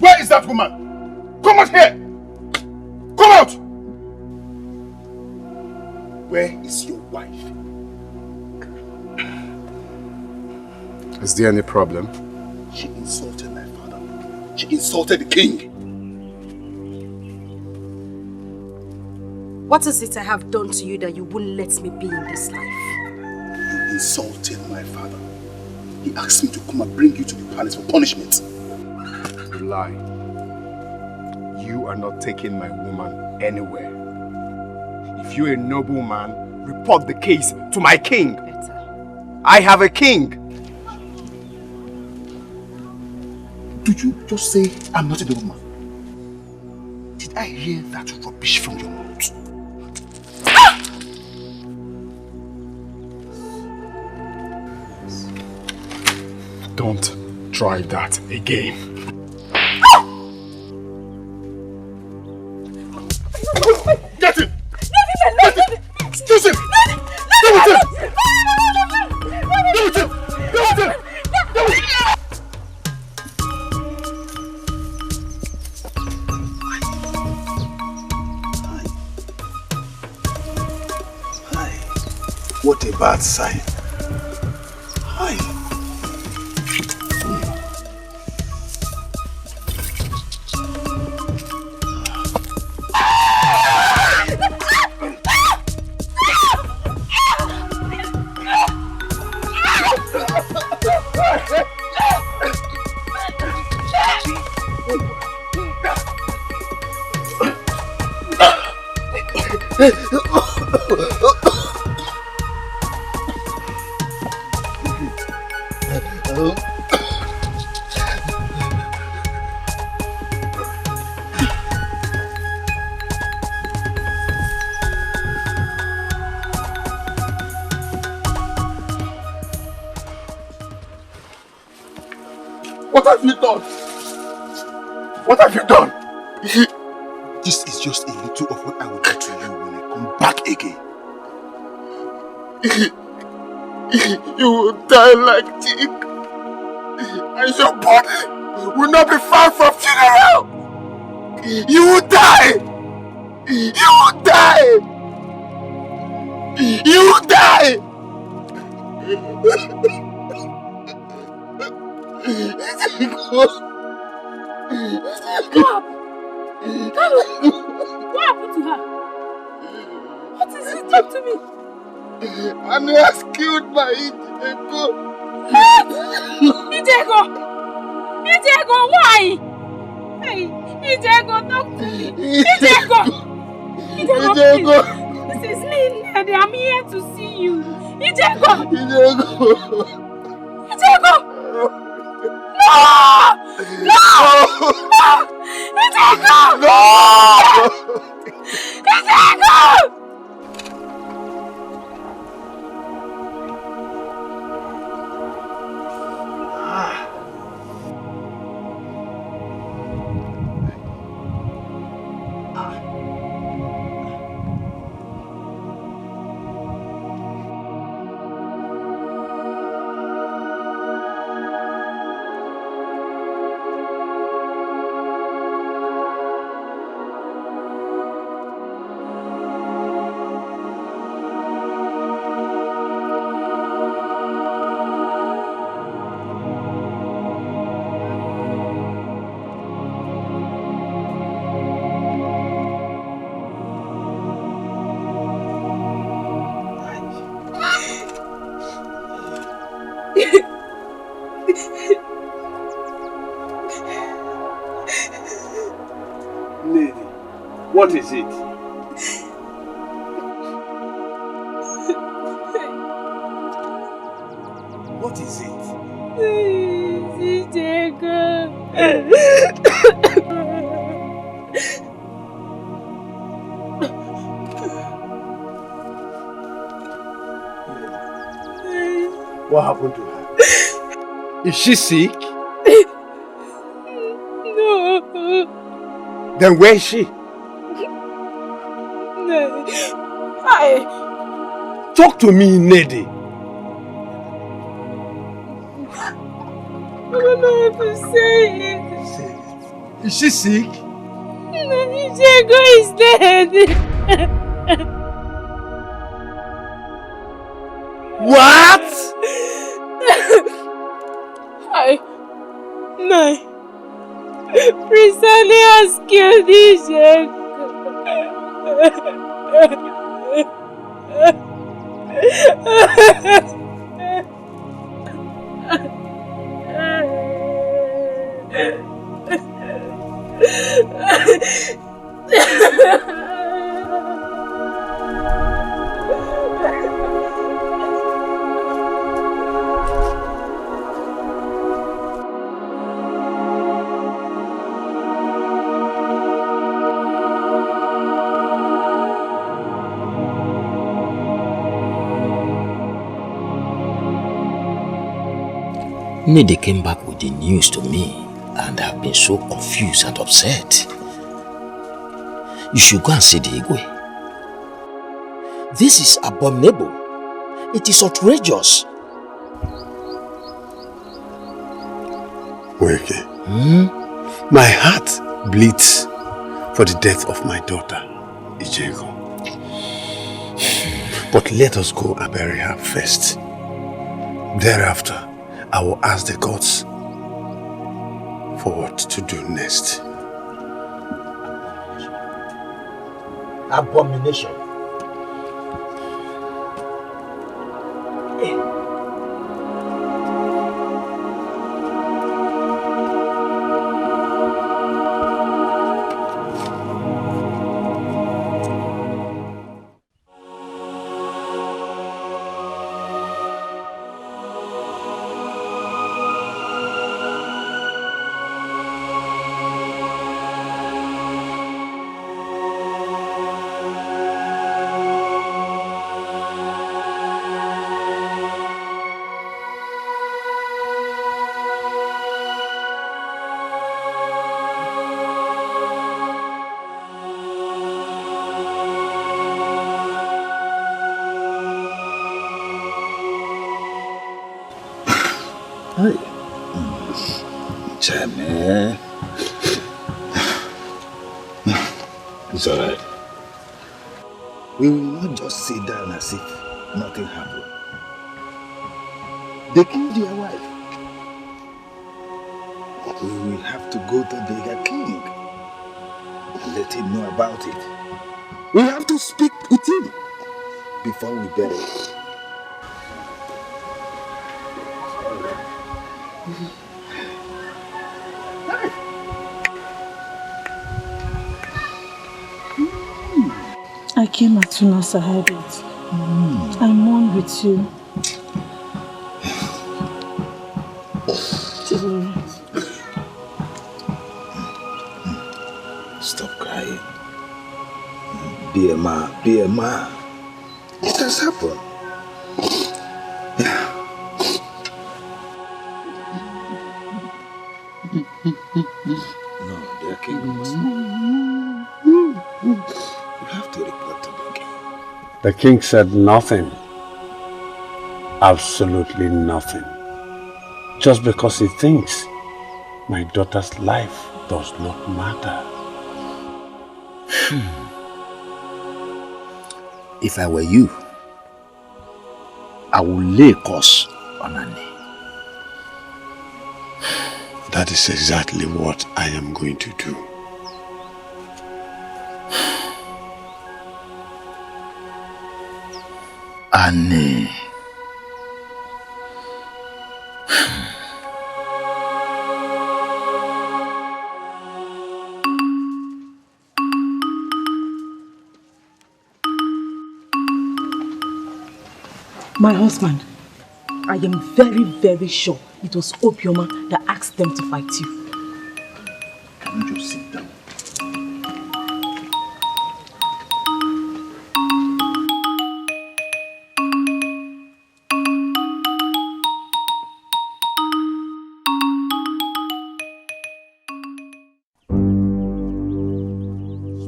Where is that woman? Come out here! Come out! Where is your wife? Is there any problem? She insulted my father. She insulted the king. What is it I have done to you that you wouldn't let me be in this life? You insulted my father. He asked me to come and bring you to the palace for punishment. You lie. You are not taking my woman anywhere. If you're a noble man, report the case to my king. Better. I have a king. Did you just say I'm not a noble man? Did I hear that rubbish from your mouth? Don't try that again. Get him! Get him! Excuse him! Go with him! Go with him! Go with him! Go with him! What a bad sign. Hi. What have you done? What have you done? This is just a little of what I will do to you when I come back again. You will die like Dikeh, and your body will not be found for funeral. You will die. You will die. You will die. What happened to her? What is it? Talk to me. And he has killed my Etiko. Etiko! Etiko, why? Hey, Etiko, talk to me. Etiko! Etiko, please. This is me, Ned. I'm here to see you. Etiko! Etiko! No! No! No! Etiko! No! Etiko! What is it? What is it? What happened to her? Is she sick? No. Then where is she? Talk to me, Neddy. I don't know what to say. Say it. Is she sick? Etiko is dead. What? No. Prince Ali has killed Etiko. They came back with the news to me and I've been so confused and upset. You should go and see the Igwe. This is abominable. It is outrageous. Weke, my heart bleeds for the death of my daughter, Etiko. But let us go and bury her first. Thereafter, I will ask the gods for what to do next. Abomination. It's alright. We will not just sit down as if nothing happened. They killed your wife. We will have to go to the king and let him know about it. We have to speak with him before we bury it. I came as soon as I heard it. I mourned with you. Stop crying. Be a man. Be a man. It has happened. Yeah. No, they are kings. You have to report to the king. The king said nothing. Absolutely nothing. Just because he thinks my daughter's life does not matter. If I were you, I would lay a curse on her name. That is exactly what I am going to do. Annie. My husband, I am very, very sure it was Obioma that asked them to fight you. Can you just sit down?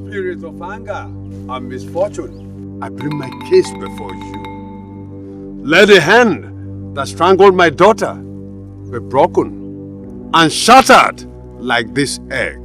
Spirit of anger and misfortune, I bring my case before you. Let the hand that strangled my daughter be broken and shattered like this egg.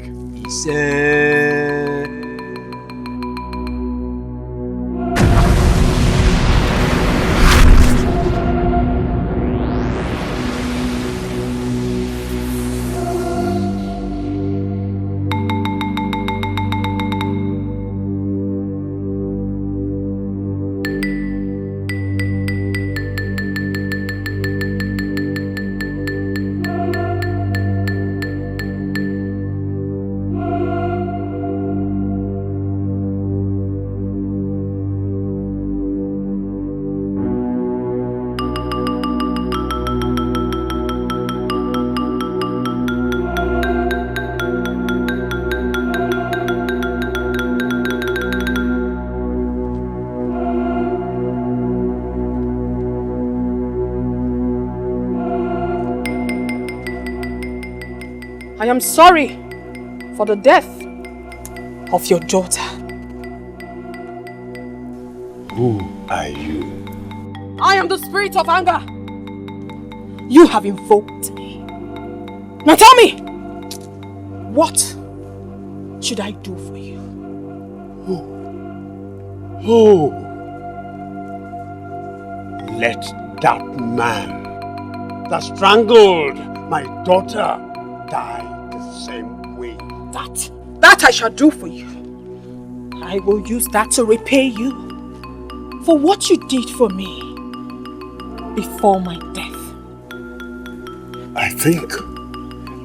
I am sorry for the death of your daughter. Who are you? I am the spirit of anger. You have invoked me. Now tell me, what should I do for you? Oh, let that man that strangled my daughter die the same way. That I shall do for you. I will use that to repay you for what you did for me before my death. I think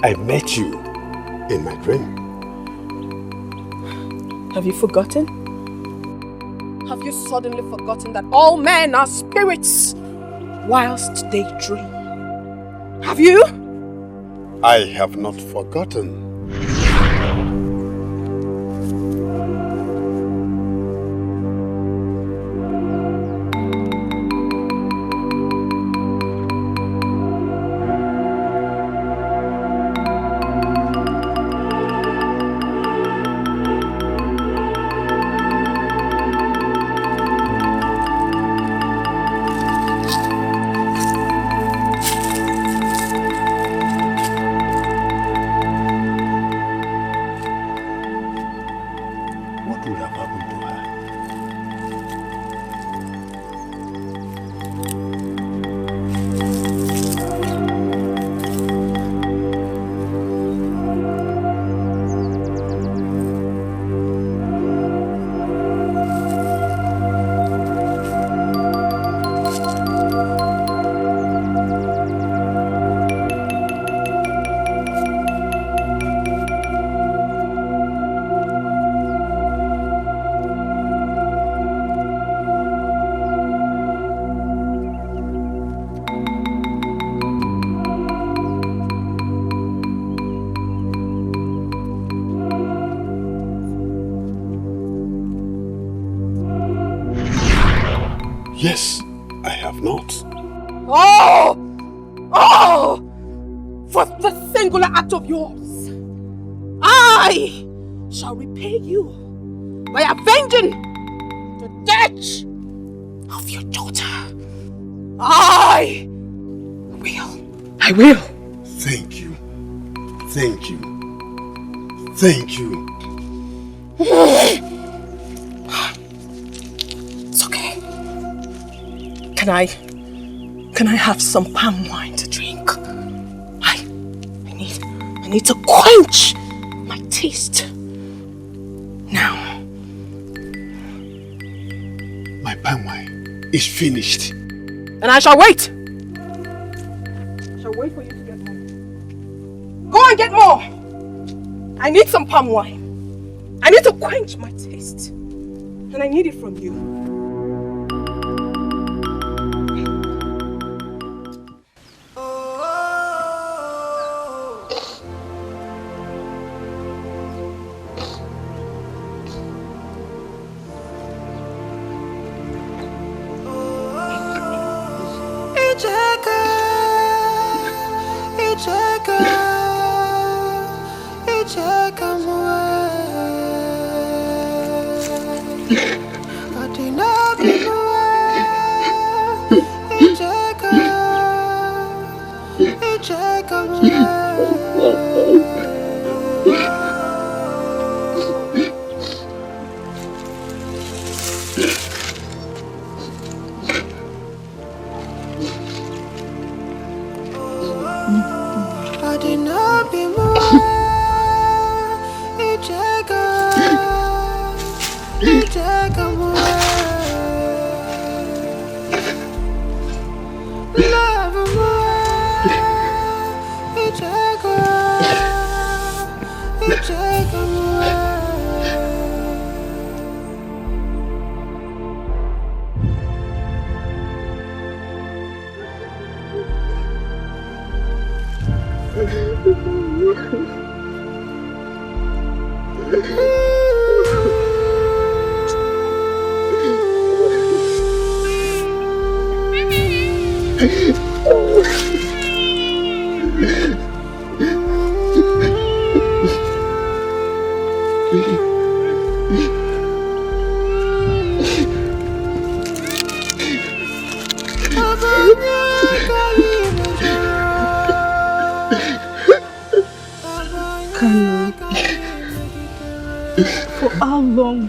I met you in my dream. Have you forgotten? Have you suddenly forgotten that all men are spirits whilst they dream? Have you? I have not forgotten. Yes, I have not. Oh! For the singular act of yours, I shall repay you by avenging the death of your daughter. I will. Thank you. Thank you. Thank you. It's okay. Can I have some palm wine to drink? I need to quench my taste. Now. My palm wine is finished. And I shall wait. I shall wait for you to get more. Go and get more. I need some palm wine. I need to quench my taste. And I need it from you.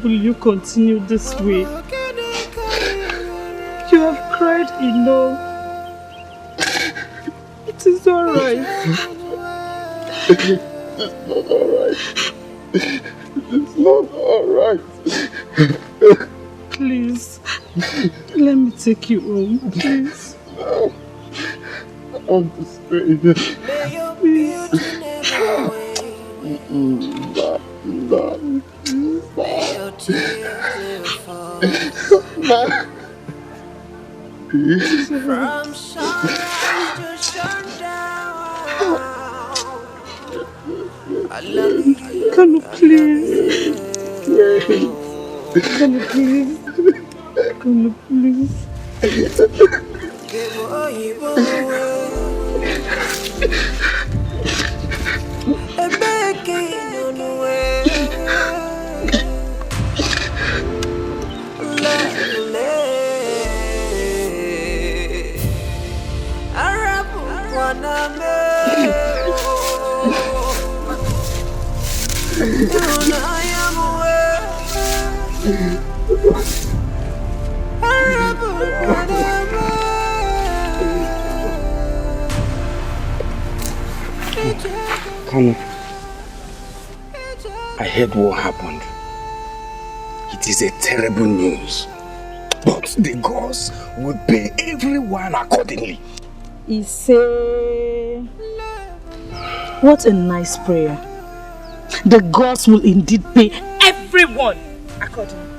Will you continue this way? You have cried enough. It is alright. It's not alright. Please, let me take you home, please. No. I want to stay here. Please. From sunrise to sundown, I love you. Can you please? Can you please? Can you please? Kanu, I heard what happened. It is a terrible news. But the gods will pay everyone accordingly. What a nice prayer. The gods will indeed pay everyone accordingly.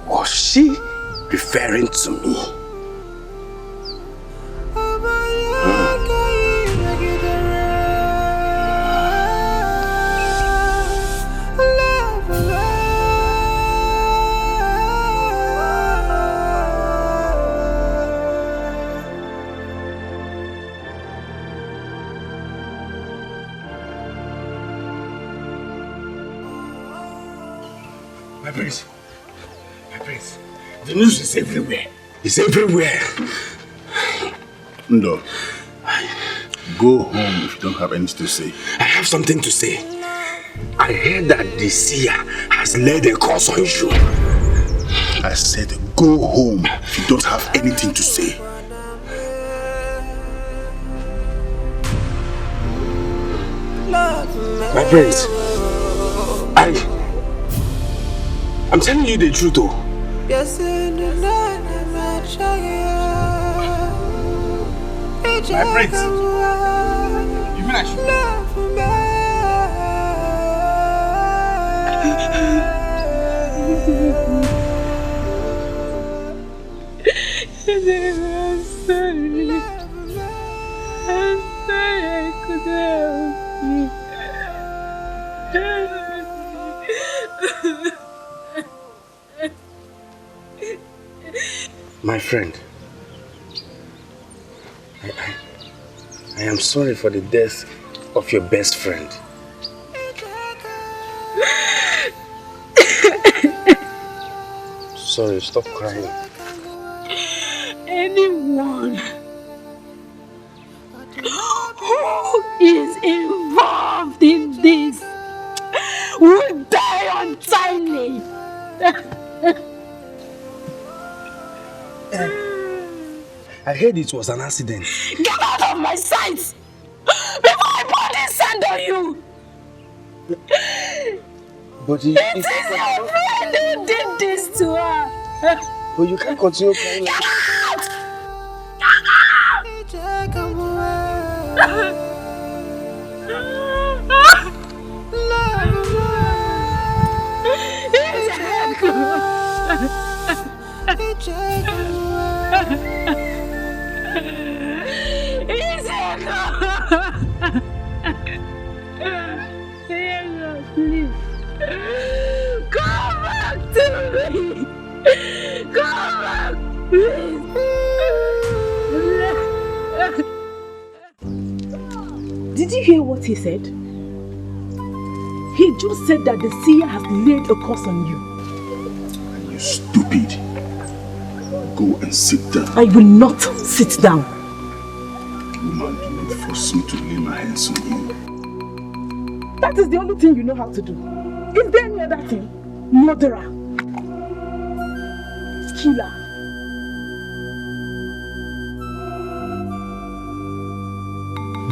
Was she referring to me? My prince, the news is everywhere. It's everywhere. No. Go home if you don't have anything to say. I have something to say. I heard that the seer has laid a curse on you. I said go home if you don't have anything to say. My prince, I'm telling you the truth, though. My prince, you mean I should? I'm sorry. I'm sorry I couldn't help you. My friend, I am sorry for the death of your best friend. Sorry, stop crying. Anyone who is involved I heard it was an accident. Get out of my sight! Before I pour this sand on you! But it is your friend who did this to her! But you can't continue crying like Get out! Get out! Please. Come back to me. Come back, please. Did you hear what he said? He just said that the seer has laid a curse on you. You stupid. Go and sit down. I will not sit down. Woman, do not force me to lay my hands on you. That is the only thing you know how to do. Is there any other thing? Murderer. Killer.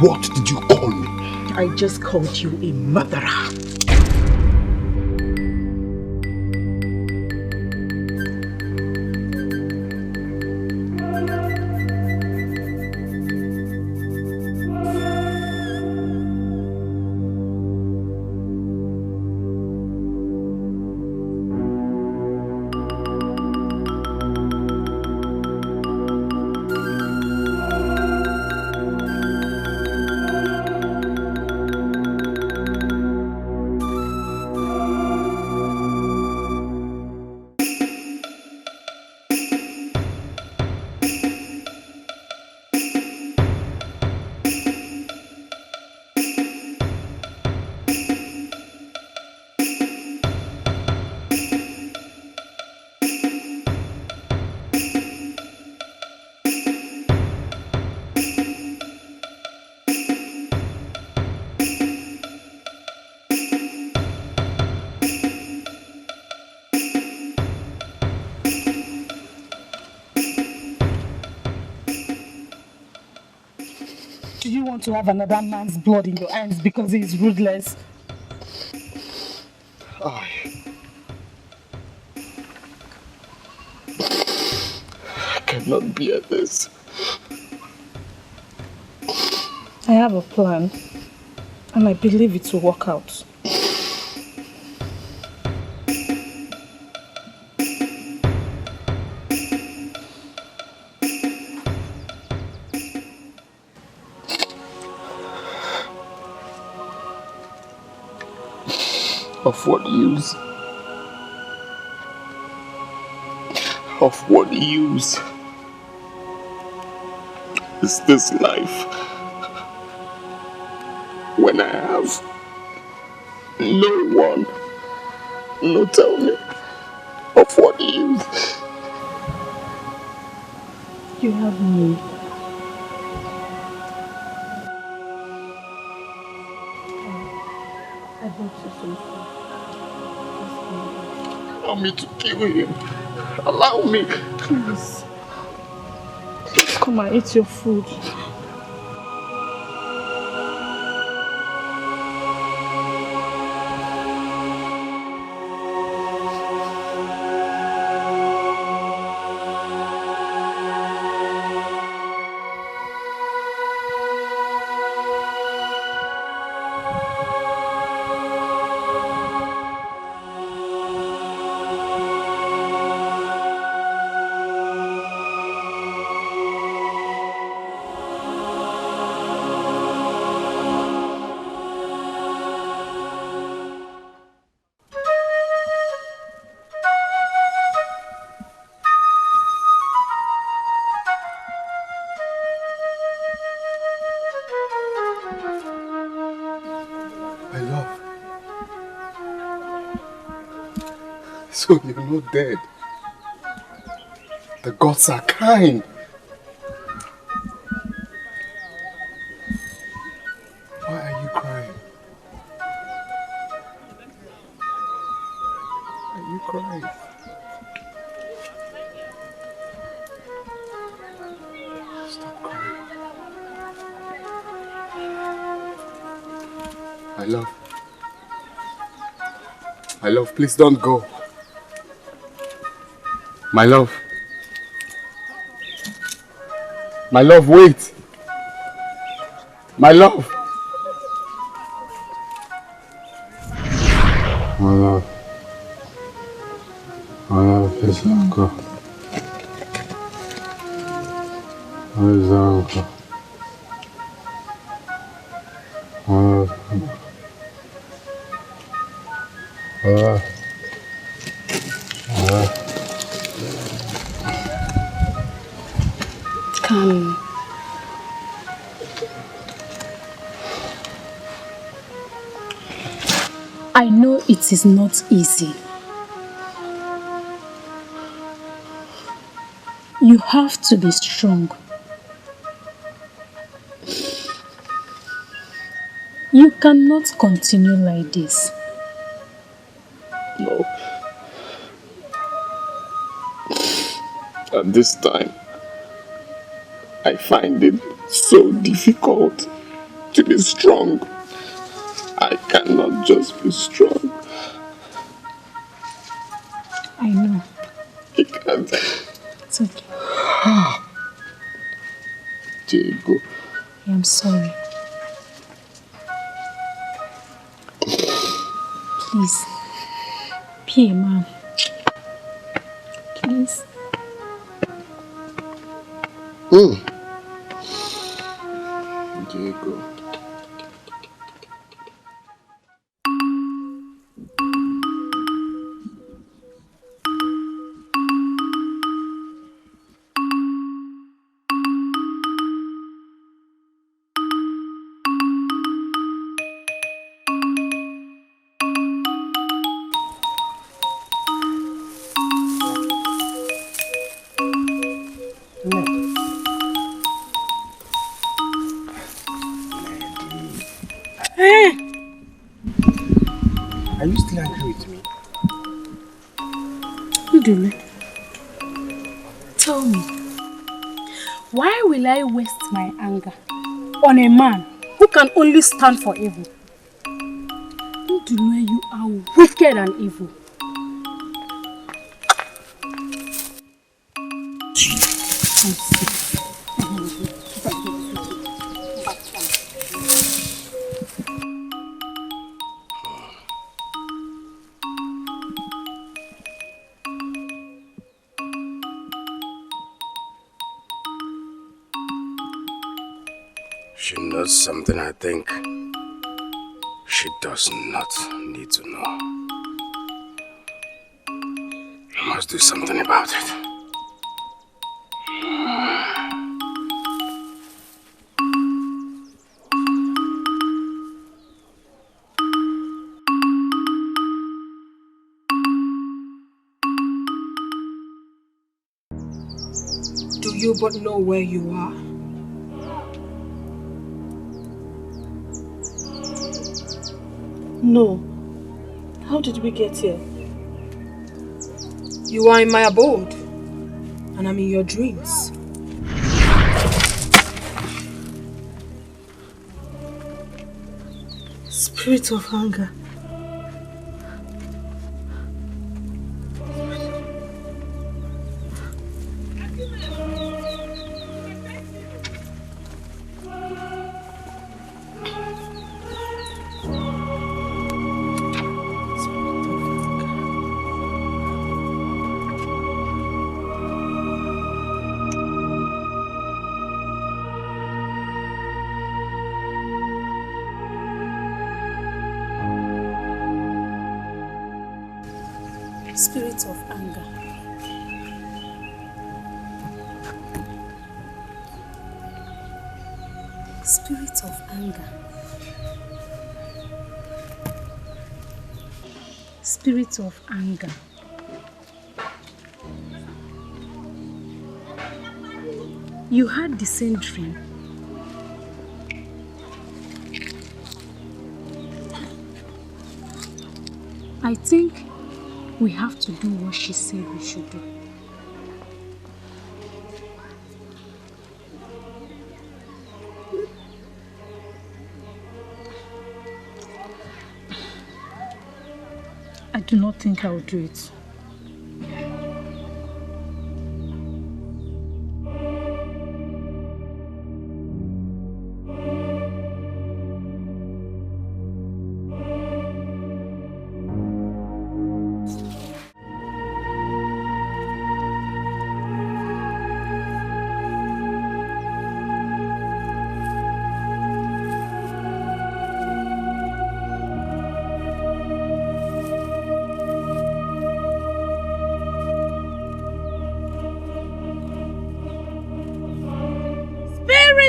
What did you call me? I just called you a murderer. Do you want to have another man's blood in your hands because he is ruthless? I cannot bear this. I have a plan, and I believe it will work out. Of what use? Of what use is this life when I have no one? No, tell me, of what use? You have me. I brought you some food. Allow me to kill him. Allow me. Please. Please come and eat your food. So you're not dead. The gods are kind. Why are you crying? Why are you crying? My love. My love, please don't go. My love. My love, wait. My love. My love. My love, please don't go. Please don't go. My love. My love. My love. Come. I know it is not easy. You have to be strong. You cannot continue like this. No. At this time, I find it so difficult to be strong. I cannot just be strong. I know. I can't. It's okay. Diego. I am sorry. Please, be a man. Please. Diego. Are you still angry with me? Udule, tell me, why will I waste my anger on a man who can only stand for evil? Udule, you are wicked and evil. She knows something I think she does not need to know. I must do something about it. Do you but know where you are? No. How did we get here? You are in my abode, and I'm in your dreams. Spirit of anger. Spirit of anger. Spirit of anger. Spirit of anger. You had the same dream. I think we have to do what she said we should do. I do not think I will do it.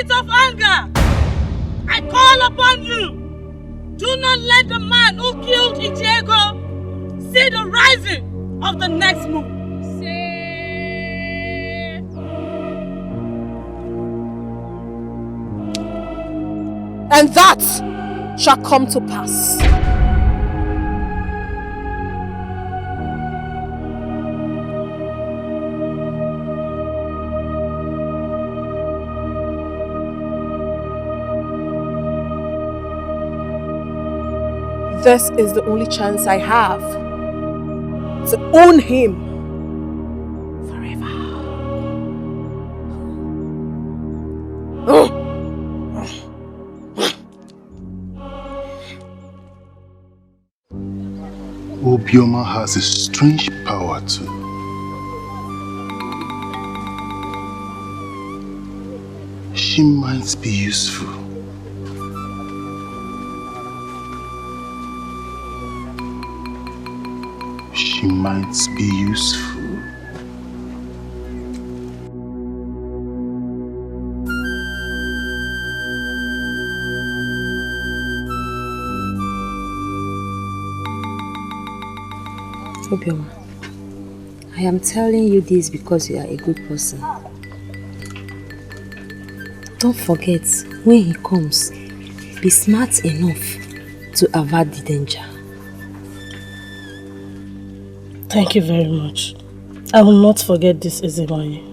Of anger, I call upon you. Do not let the man who killed Etiko see the rising of the next moon. Say... And that shall come to pass. This is the only chance I have to own him forever. Obioma has a strange power too. She might be useful. She might be useful. Obioma, I am telling you this because you are a good person. Don't forget, when he comes, be smart enough to avoid the danger. Thank you very much. I will not forget this, Ezebanye.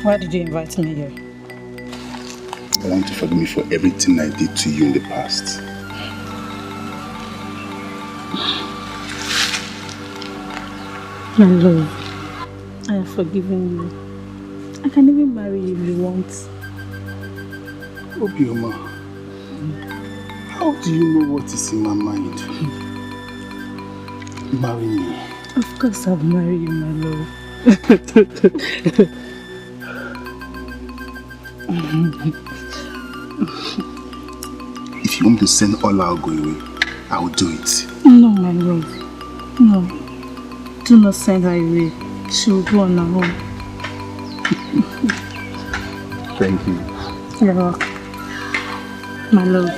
Why did you invite me here? I want to forgive me for everything I did to you in the past. My love, I have forgiven you. I can even marry you if you want. Obioma, how do you know what is in my mind? Marry me. Of course I'll marry you, my love. If you want to send all our go away, I will do it. No, my love. No. Do not send her away. She will go on her own. Thank you. You're welcome. My love,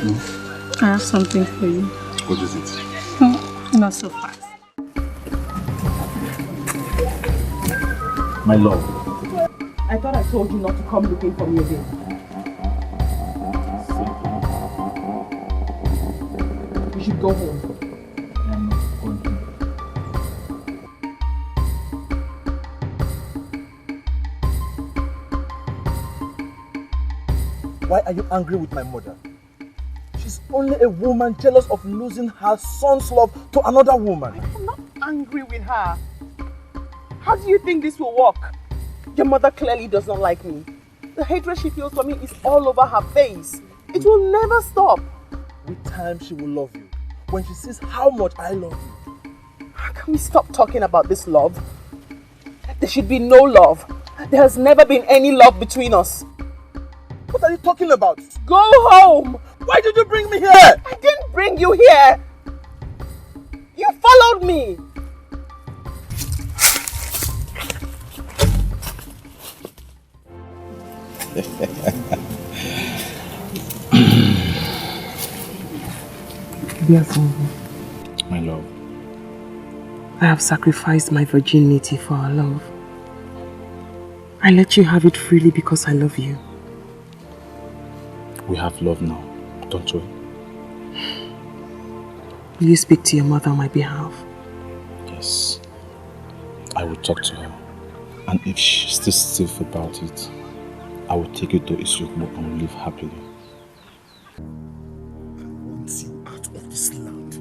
I have something for you. What is it? Not so fast. My love. I thought I told you not to come looking for me again. You should go home. I'm going to. Why are you angry with my mother? She's only a woman jealous of losing her son's love to another woman. I'm not angry with her. How do you think this will work? Your mother clearly does not like me. The hatred she feels for me is all over her face. It will never stop. With time, she will love you. When she sees how much I love you. Can we stop talking about this love? There should be no love. There has never been any love between us. What are you talking about? Go home! Why did you bring me here? I didn't bring you here! You followed me! Dear father, My love. I have sacrificed my virginity for our love. I let you have it freely because I love you. We have love now, don't we? Will you speak to your mother on my behalf? Yes. I will talk to her. And if she's still stiff about it, I will take you to Etiko and live happily. I want you out of this land.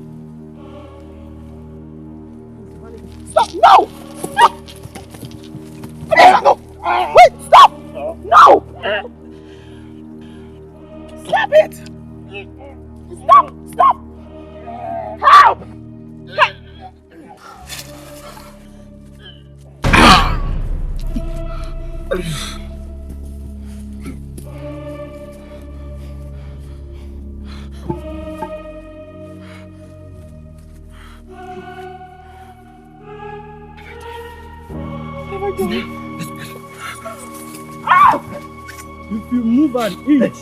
Stop! No! Stop! No! Wait! Stop! No! Stop it! Stop! Stop! Help! If you move an inch,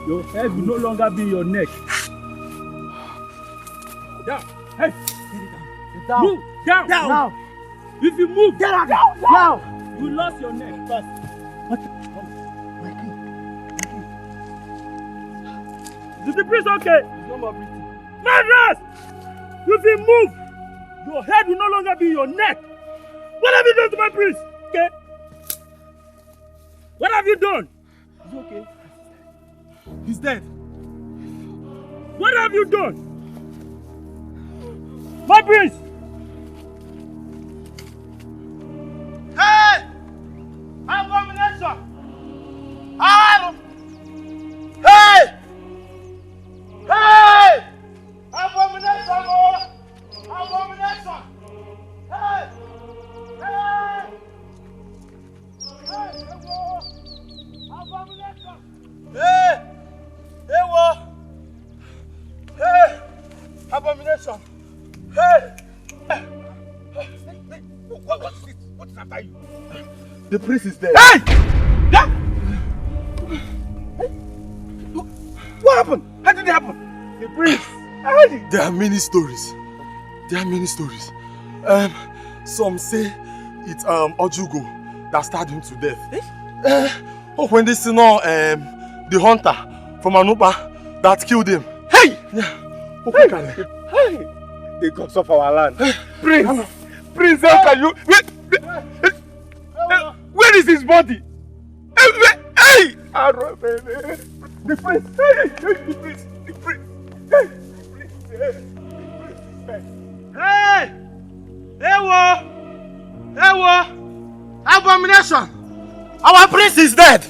your head will no longer be your neck. Down. Hey. Down. Move. Down. Down. Now. If you move. Get out. Down. Now. You lost your neck first. What? Is the priest okay? No more breathing. Madras! If you move, your head will no longer be your neck. What have you done to my priest? Okay? What have you done? He's okay. He's dead. What have you done? My priest! Hey! Abomination! Hey! Hey! Abomination! Abomination! Hey! Hey! Hey! Abomination! Hey! Hey! Hey! Abomination! Hey! What's this? What's after you? The priest is dead. Hey! Yeah! What happened? How did it happen? The priest. There are many stories. Some say it's Ojugo that stabbed him to death. When they see now the hunter from Anupa that killed him. Hey! Yeah. Hey! The gods of our land. Prince! Prince, how can you... Where is his body? Hey! The prince! Hey! The prince! Hey! Ewo! Abomination! Our prince is dead!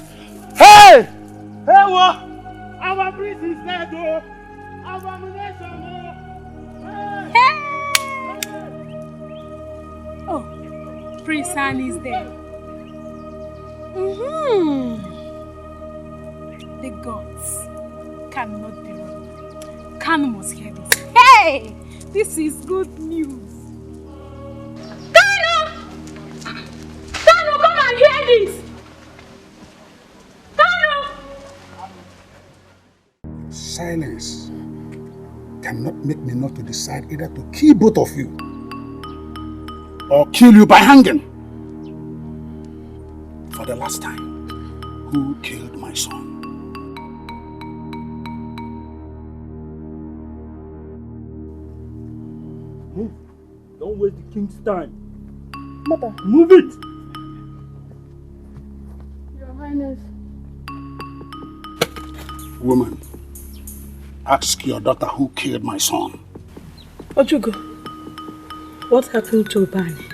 Hey! Ewo! Our prince is dead, oh! Abomination, oh! Hey! Oh, Prince Han is there. The gods cannot be wrong. Khan must hear this. Hey! This is good news. Kano! Kano, come and hear this! Kano! Silence cannot make me not to decide either to kill both of you or kill you by hanging. For the last time, who killed my son? Move. Don't waste the king's time. Mother. Move it! Your Highness. Woman, ask your daughter who killed my son. Ojugo, what happened to Bani?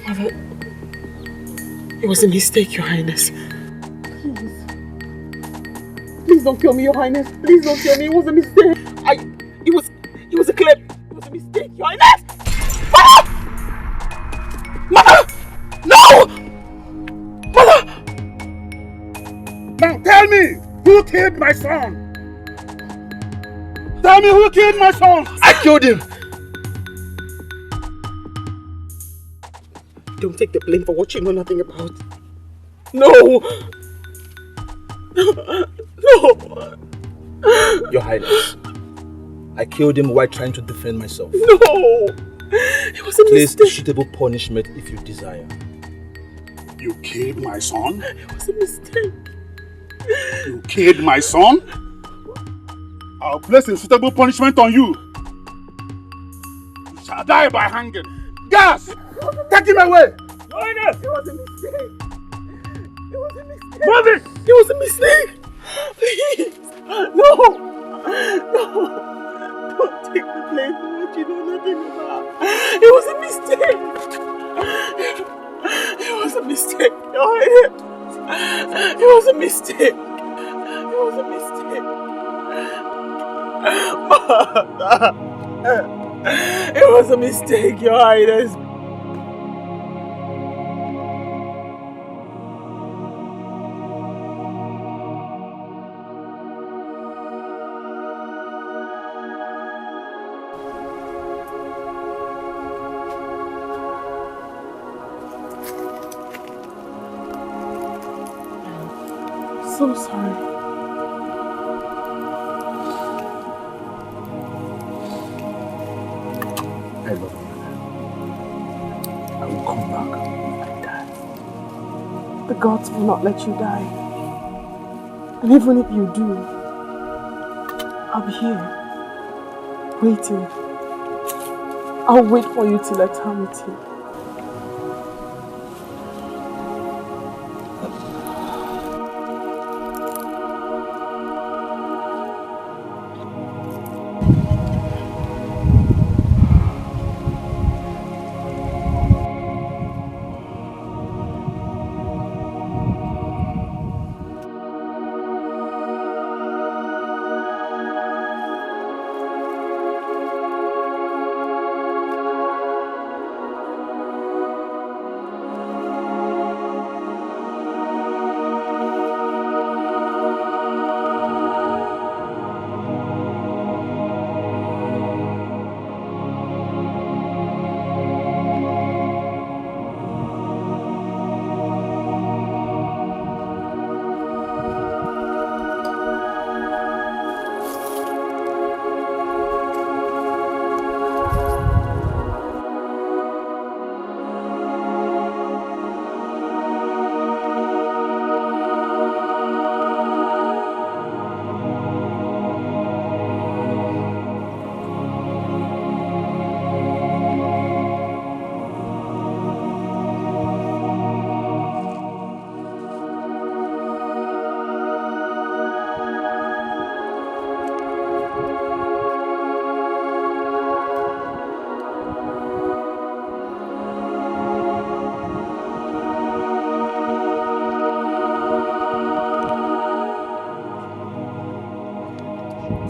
Mother, it was a mistake, Your Highness. Please don't kill me, Your Highness. Please don't kill me. It was a mistake. It was a clip. It was a mistake, Your Highness. Mother! Mother! No! Mother! Now tell me, who killed my son? Tell me who killed my son! I killed him! Don't take the blame for what you know nothing about. No! No! Your Highness, I killed him while trying to defend myself. No! It was a Place mistake. suitable punishment if you desire. You killed my son? It was a mistake. You killed my son? I'll place a suitable punishment on you. You shall die by hanging. Gas! Take him away! Join us! It was a mistake. It was a mistake. Move it! It was a mistake. Please. No. No. Don't take the blame for what you know nothing about. It was a mistake. It was a mistake. It was a mistake. It was a mistake. It was a mistake, Your Highness. So sorry. I love you. I will come back if I die. The gods will not let you die. And even if you do, I'll be here, waiting. I'll wait for you till eternity.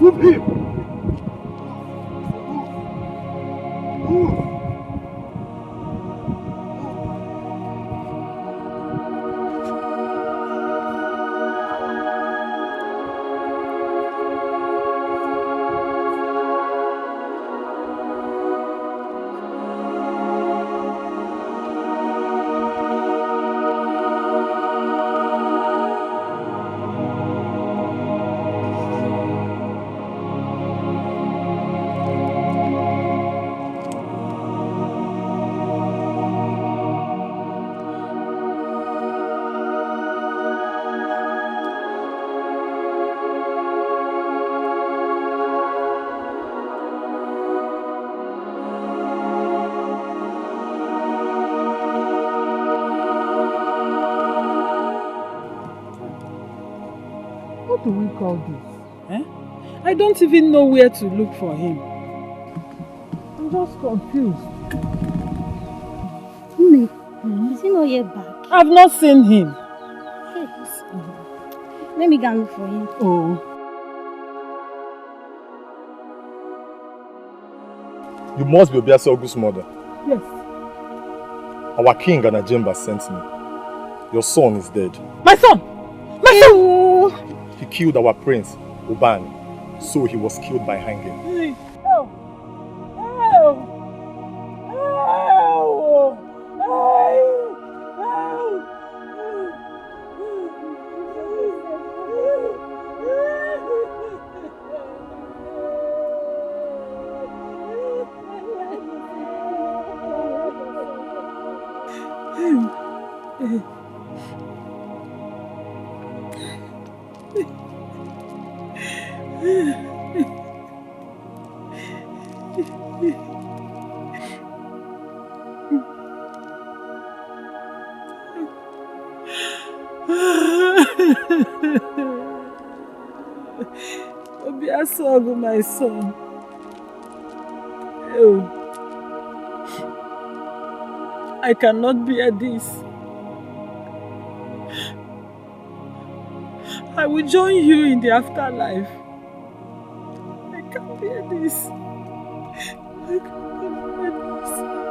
Move him! Move! What do we call this? Eh? I don't even know where to look for him. I'm just confused. Is he not yet back? I've not seen him. Let me go and look for him. Oh. You must be Obiasogu's mother. Yes. Our king and Ajemba sent me. Your son is dead. My son! My son! He killed our prince, Ubani, so he was killed by hanging. Help! Help! Help! Obiasogu, my son. Oh, I cannot bear this. I will join you in the afterlife. I can't bear this. I can't bear this.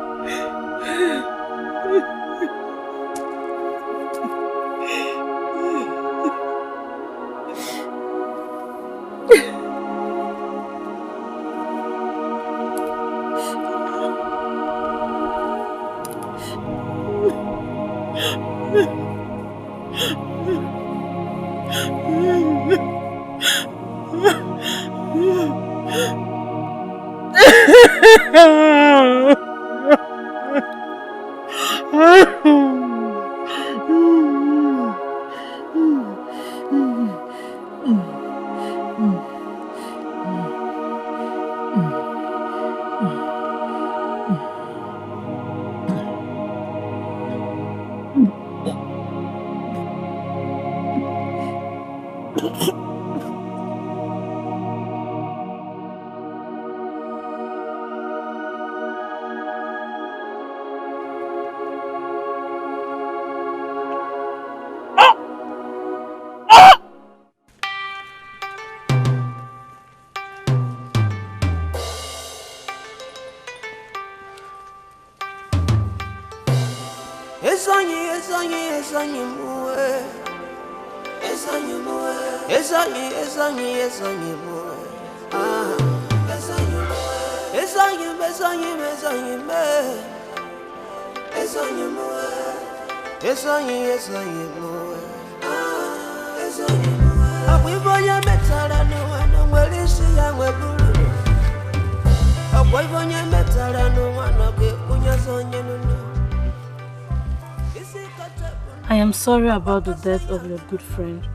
I am sorry about the death of your good friend.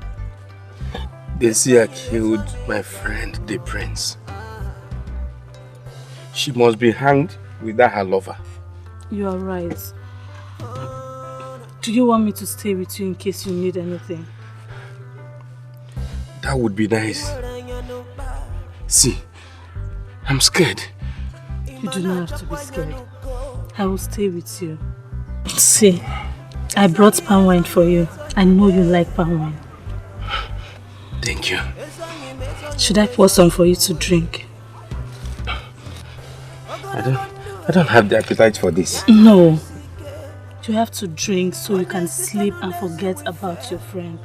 Desia killed my friend, the prince. She must be hanged without her lover. You are right. Do you want me to stay with you in case you need anything? That would be nice. See, I'm scared. You do not have to be scared. I will stay with you. See, I brought palm wine for you. I know you like palm wine. Thank you. Should I pour some for you to drink? I don't have the appetite for this. No. You have to drink so you can sleep and forget about your friend.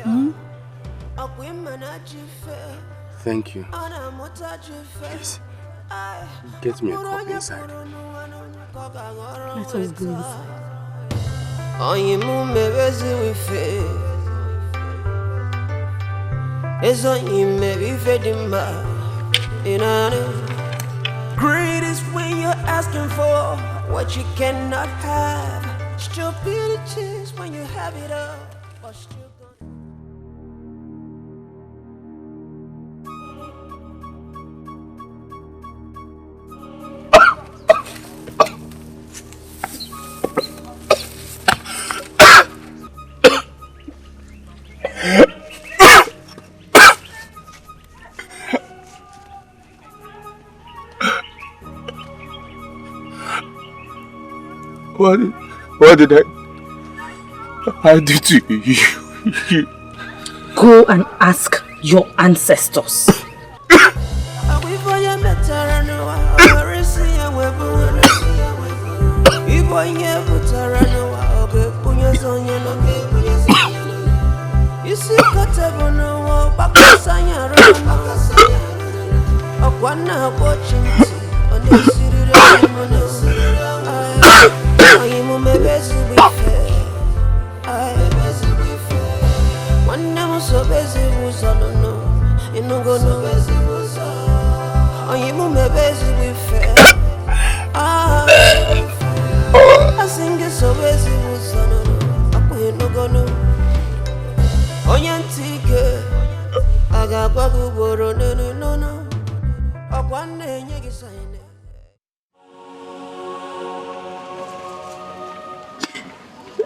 Hmm? Thank you. Please, get me a cup inside. Let us go inside. Greed is when you're asking for what you cannot have. Stupidity is when you have it all. But still What did I do to you? Go and ask your ancestors.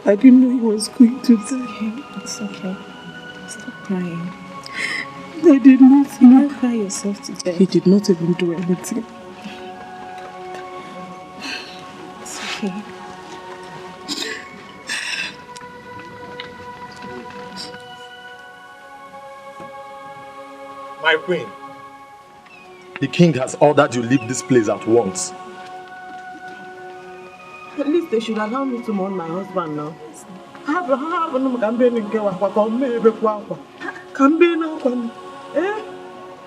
I didn't know he was going to die. It's okay. Stop crying. I did not You know. don't cry yourself to death. He did not even do anything. It's okay. My queen, the king has ordered you leave this place at once. At least they should allow me to mourn my husband now.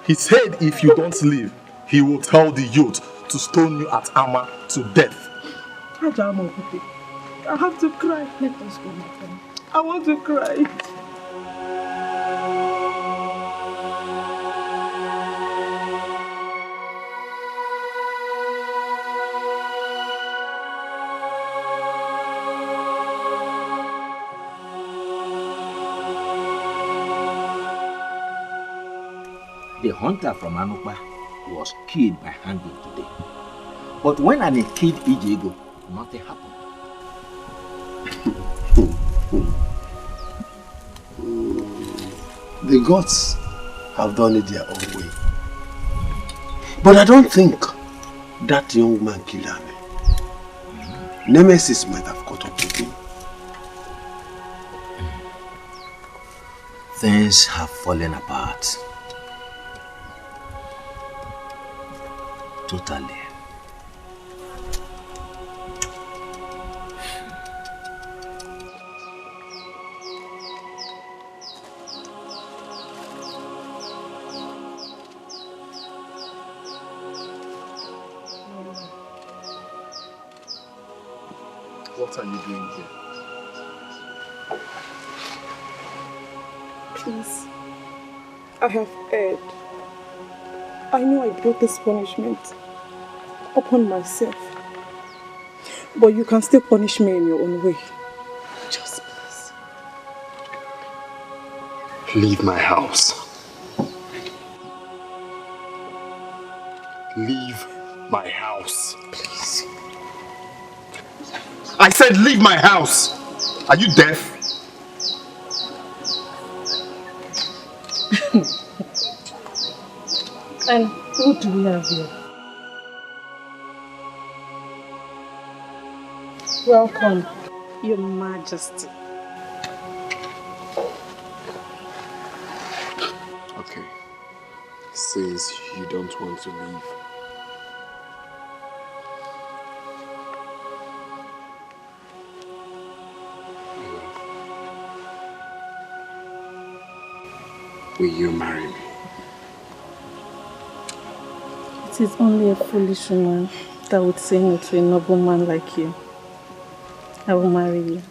He said if you don't leave, he will tell the youth to stone you at Ama to death. I have to cry. Let us go, my friend. I want to cry. The hunter from Anukpa was killed by hanging today. But when I killed Ijego, nothing happened. The gods have done it their own way. But I don't think that young man killed Ame. Nemesis might have caught up with him. Things have fallen apart. Totally. What are you doing here? Please, I have erred. I know I brought this punishment upon myself. But you can still punish me in your own way. Just please. Leave my house. Leave my house. Please. I said leave my house. Are you deaf? And what do we have here? Welcome, Your Majesty. Okay. Since you don't want to leave, will you marry me? It is only a foolish woman that would say no to a noble man like you. I will marry you.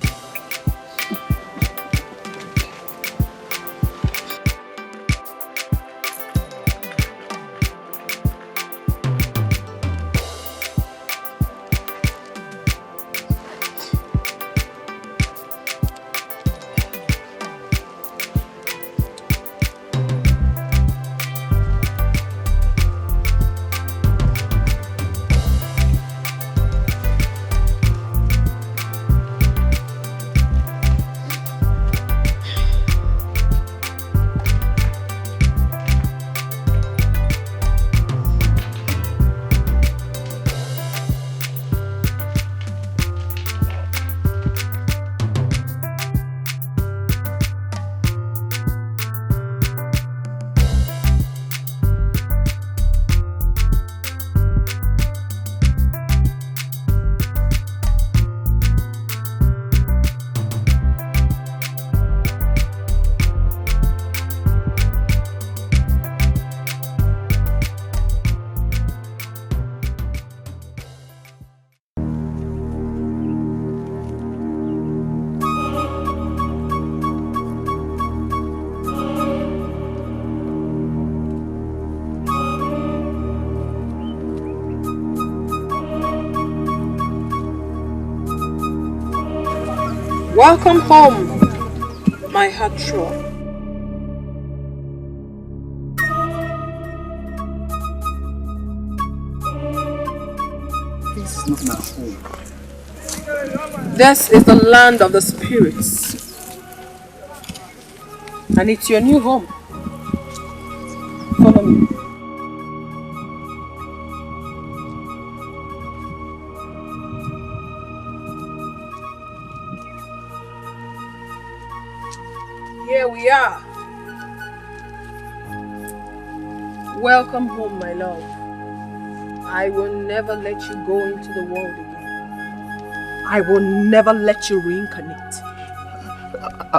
Welcome home, my heart true. This is not my home. This is the land of the spirits. And it's your new home. Follow me. Here we are. Welcome home, my love. I will never let you go into the world again. I will never let you reincarnate.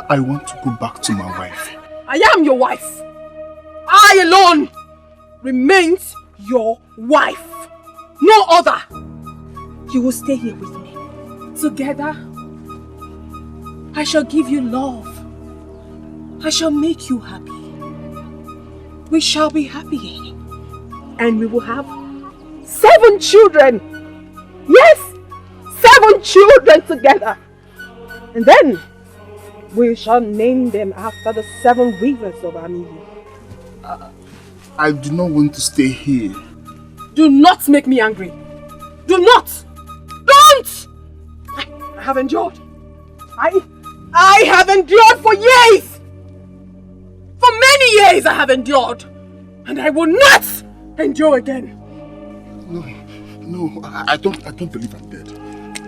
I want to go back to my wife. I am your wife. I alone remains your wife. No other. You will stay here with me. Together, I shall give you love. I shall make you happy. We shall be happy. And we will have 7 children. Yes, 7 children together. And then we shall name them after the 7 rivers of Amili. I do not want to stay here. Do not make me angry. Do not. Don't. I have endured. I have endured for years. For many years I have endured. And I will not endure again. No, I don't believe I'm dead.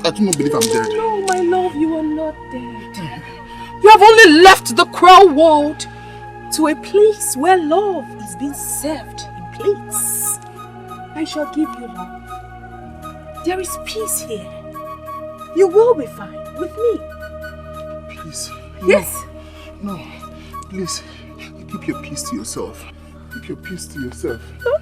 I do not believe I'm dead. No, my love, you are not dead. You have only left the cruel world to a place where love is being served in plates. I shall give you love. There is peace here. You will be fine with me. Please. Yes. No. Please. Keep your peace to yourself. Keep your peace to yourself. Huh?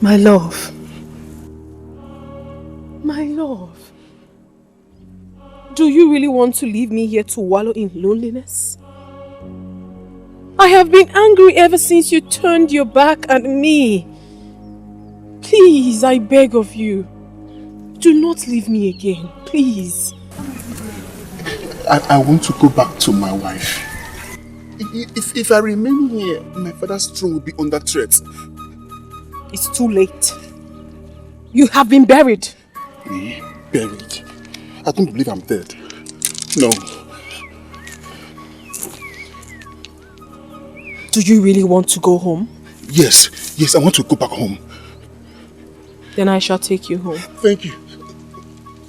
My love. My love. Do you really want to leave me here to wallow in loneliness? I have been angry ever since you turned your back at me. Please, I beg of you. Do not leave me again, please. I want to go back to my wife. If I remain here, my father's throne will be under threat. It's too late. You have been buried. Me? Buried? I don't believe I'm dead. No. Do you really want to go home? Yes, I want to go back home. Then I shall take you home. Thank you.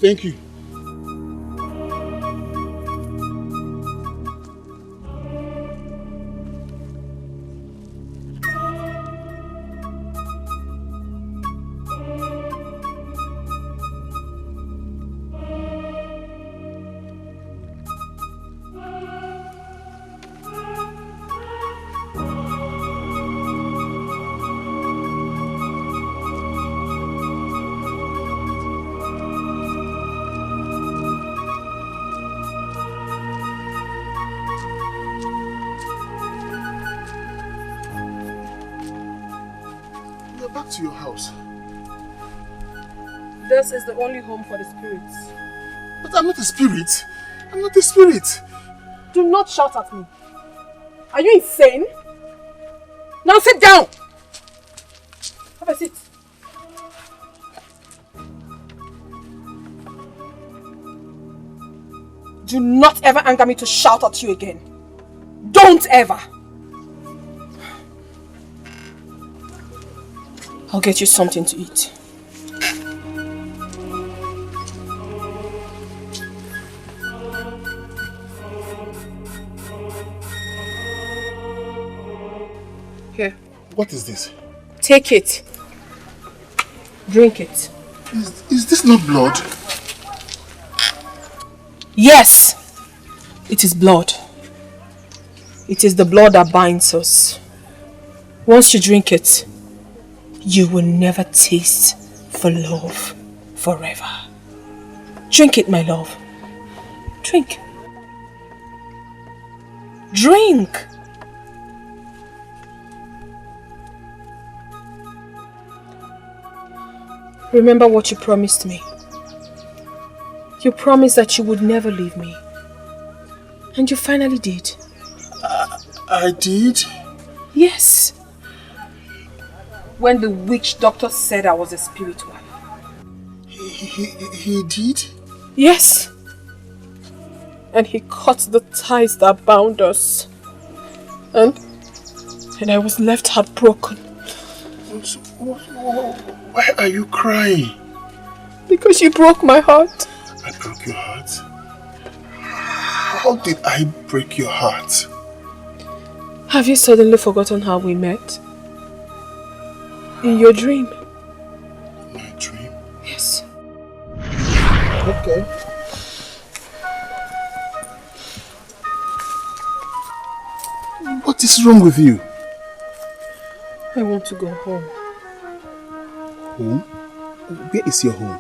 Thank you. To your house. This is the only home for the spirits. But I'm not a spirit. I'm not a spirit. Do not shout at me. Are you insane? Now sit down. Have a seat. Do not ever anger me to shout at you again. Don't ever. I'll get you something to eat. Here. What is this? Take it. Drink it. Is this not blood? Yes. It is blood. It is the blood that binds us. Once you drink it, you will never taste for love forever. Drink it, my love. Drink. Drink! Remember what you promised me. You promised that you would never leave me. And you finally did. I did? Yes. When the witch doctor said I was a spirit wife. He did? Yes. And he cut the ties that bound us. And I was left heartbroken. Why are you crying? Because you broke my heart. I broke your heart? How did I break your heart? Have you suddenly forgotten how we met? In your dream. My dream? Yes. Okay. What is wrong with you? I want to go home. Home? Where is your home?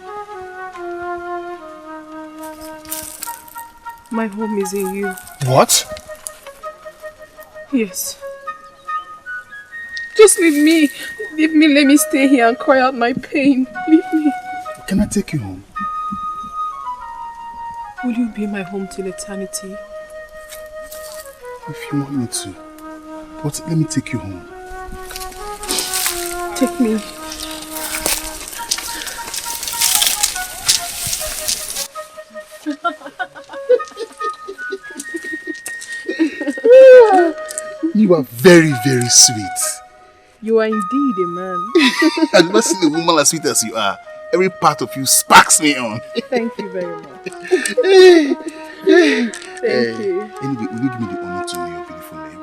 My home is in you. What? Yes. Just leave me. Leave me, let me stay here and cry out my pain. Leave me. Can I take you home? Will you be my home till eternity? If you want me to. But let me take you home. Take me. You are very, very sweet. You are indeed a man. I've never seen a woman as sweet as you are. Every part of you sparks me on. Thank you very much. Thank you. Anyway, will you give me the honor to know your beautiful name?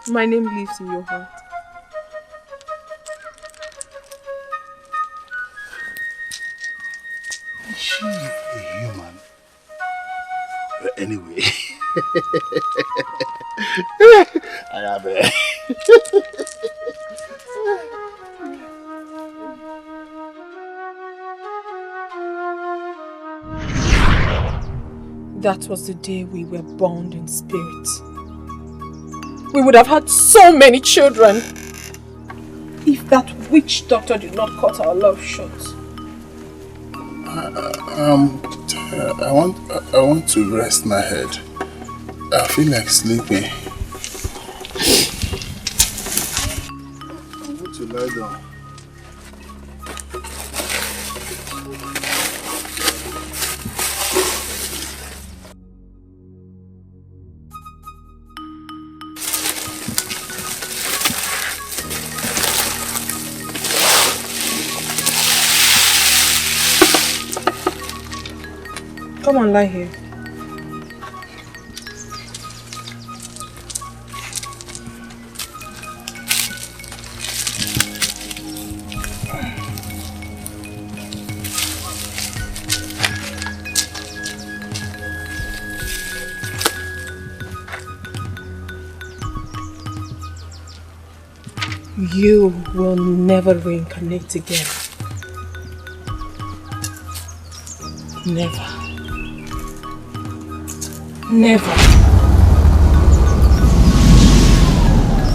My name lives in your heart. Is she a human? Anyway. I have a... That was the day we were bound in spirit. We would have had so many children if that witch doctor did not cut our love short. I want to rest my head. I feel like sleeping. I want to lie down. Come on, lie here. You will never reincarnate again. Never. Never.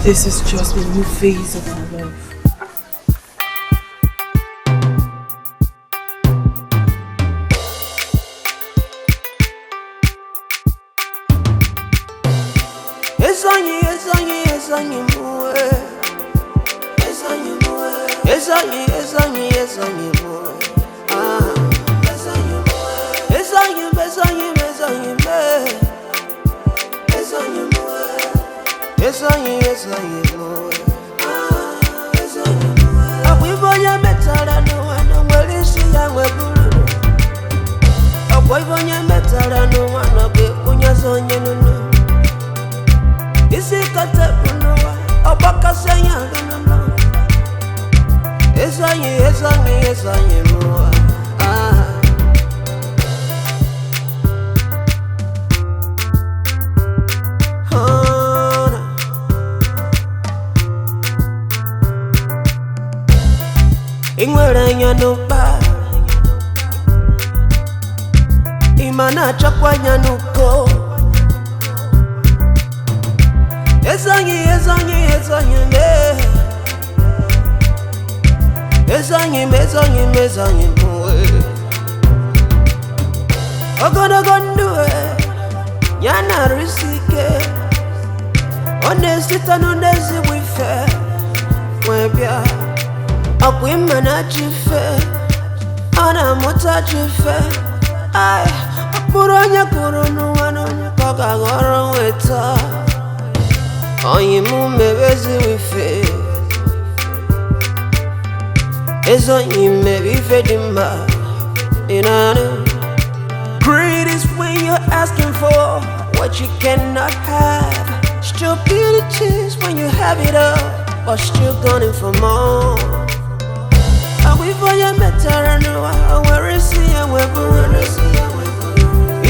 This is just a new phase of our love. Ingweranya no ba Imana chakwanya no ko Ezanyi me mwe Ogondogondoe Yana risike Onesita nondezi wife Mwebya Akwimana chife Ana mota chife Ay Apuronya kurunu wano Kagagoro weta Oyimu mebezi wife Ezo yime wife dimba Inana Greed is when you're asking for what you cannot have. Stupidity is when you have it all, but still gunning for more. Are we for your metaranoa? Where is he and where is he?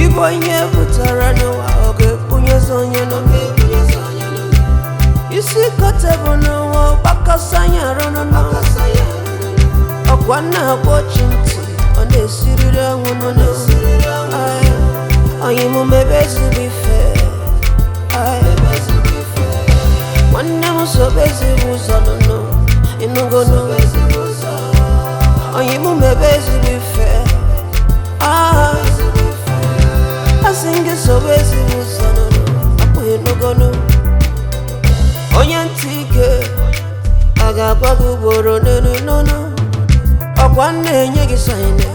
You boy, yeah, but Taranoa, okay, Punyas on your no. You see, Kotabo no, Bakasanya, no, Okwana watching. On the city that woman knows I am my best to be fair. One never so busy was on the no. In no go no. I am my best to be fair. I sing it so busy was on the no. I put no go no. On your ticket. I got Babu Boro no. One day you sign it,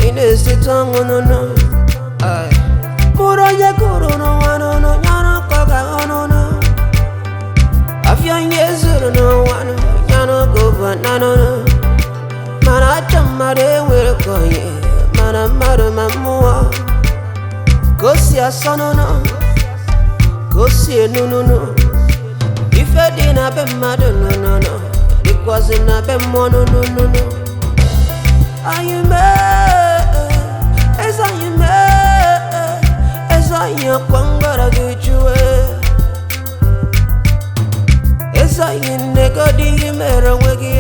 in the city, no. I put on your good no one, no, Yana Coca, no. A few years, no one, Yana go, but no. Man, I jump my day with a coin, man, I'm mad at my moa. Go see a son, no. Go see a no. If I didn't have a mother, no. It wasn't a bit more, no. I am as I am Kwangara get you as I am Negodi Mera Wagi.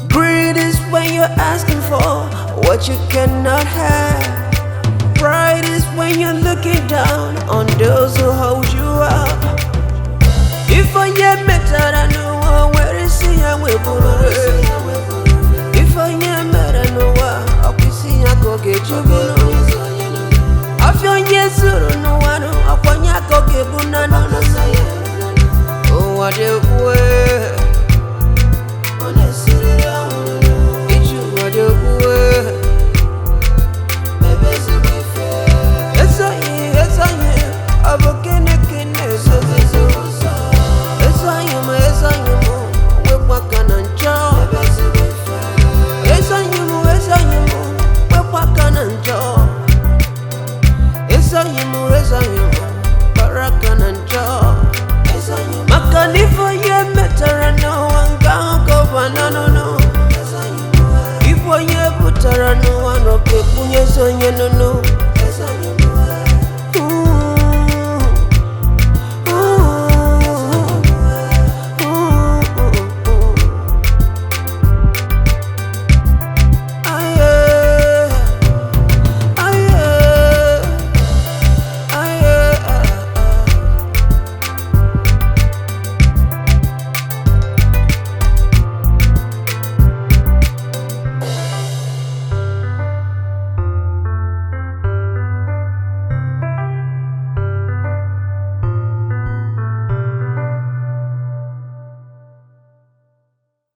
Greed is when you're asking for what you cannot have. Pride is when you're looking down on those who hold you up. If I am better, I know where is he and we put away. If I am better, no, I'll be seeing I go get you below. I feel yes, no